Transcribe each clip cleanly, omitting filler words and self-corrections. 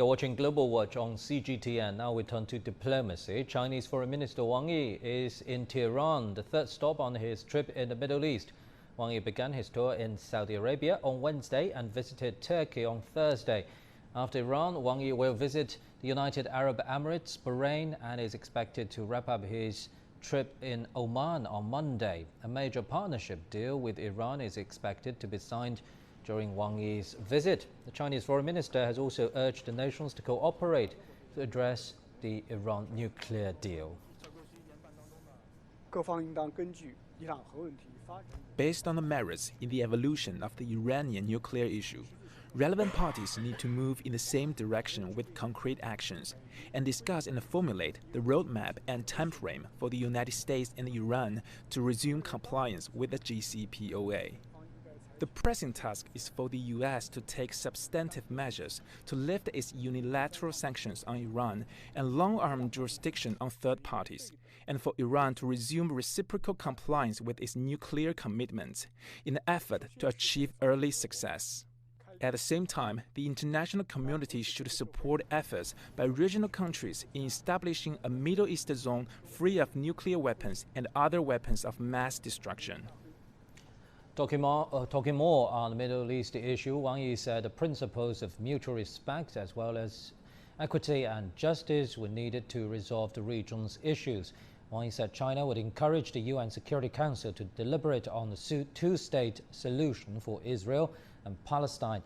You're watching Global Watch on CGTN. Now we turn to diplomacy. Chinese Foreign Minister Wang Yi is in Tehran, the third stop on his trip in the Middle East. Wang Yi began his tour in Saudi Arabia on Wednesday and visited Turkey on Thursday. After Iran, Wang Yi will visit the United Arab Emirates, Bahrain, and is expected to wrap up his trip in Oman on Monday. A major partnership deal with Iran is expected to be signed during Wang Yi's visit. The Chinese foreign minister has also urged the nations to cooperate to address the Iran nuclear deal. Based on the merits in the evolution of the Iranian nuclear issue, relevant parties need to move in the same direction with concrete actions and discuss and formulate the roadmap and timeframe for the United States and Iran to resume compliance with the JCPOA. The pressing task is for the U.S. to take substantive measures to lift its unilateral sanctions on Iran and long-arm jurisdiction on third parties, and for Iran to resume reciprocal compliance with its nuclear commitments in an effort to achieve early success. At the same time, the international community should support efforts by regional countries in establishing a Middle East zone free of nuclear weapons and other weapons of mass destruction. Talking more on the Middle East issue, Wang Yi said the principles of mutual respect as well as equity and justice were needed to resolve the region's issues. Wang Yi said China would encourage the UN Security Council to deliberate on the two-state solution for Israel and Palestine.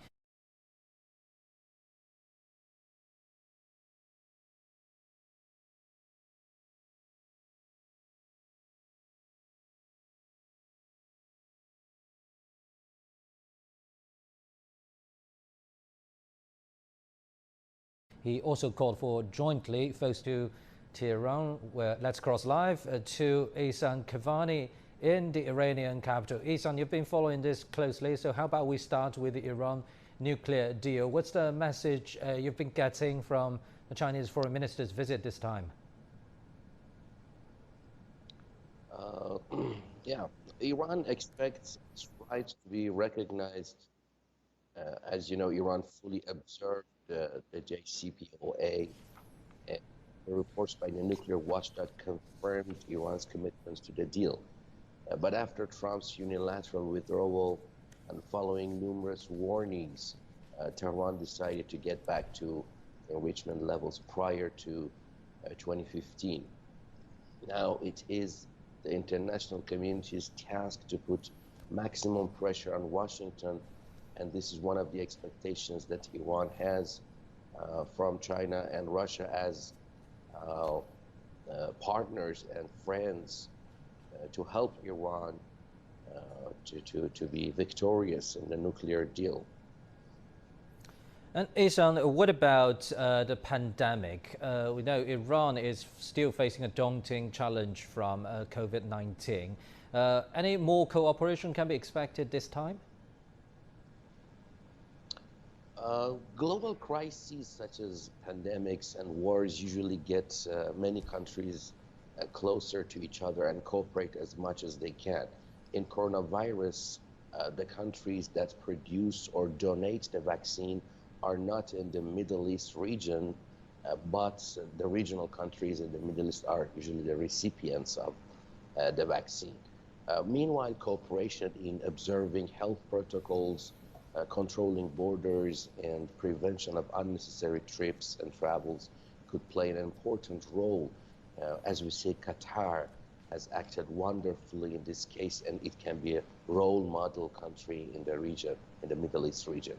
He also called for jointly first to Tehran, where let's cross live to Ihsan Kavani in the Iranian capital. Ihsan, you've been following this closely, so how about we start with the Iran nuclear deal? What's the message you've been getting from the Chinese foreign minister's visit this time? Iran expects its rights to be recognized. As you know, Iran fully observed the JCPOA, and the reports by the nuclear watchdog confirmed Iran's commitments to the deal. But after Trump's unilateral withdrawal and following numerous warnings, Tehran decided to get back to enrichment levels prior to 2015. Now it is the international community's task to put maximum pressure on Washington, and this is one of the expectations that Iran has from China and Russia as partners and friends to help Iran to be victorious in the nuclear deal. And Ihsan, what about the pandemic? We know Iran is still facing a daunting challenge from COVID-19. Any more cooperation can be expected this time? Global crises such as pandemics and wars usually get many countries closer to each other and cooperate as much as they can. In coronavirus, the countries that produce or donate the vaccine are not in the Middle East region, but the regional countries in the Middle East are usually the recipients of the vaccine. Meanwhile, cooperation in observing health protocols, controlling borders, and prevention of unnecessary trips and travels could play an important role. As we say, Qatar has acted wonderfully in this case, and it can be a role model country in the region, in the Middle East region.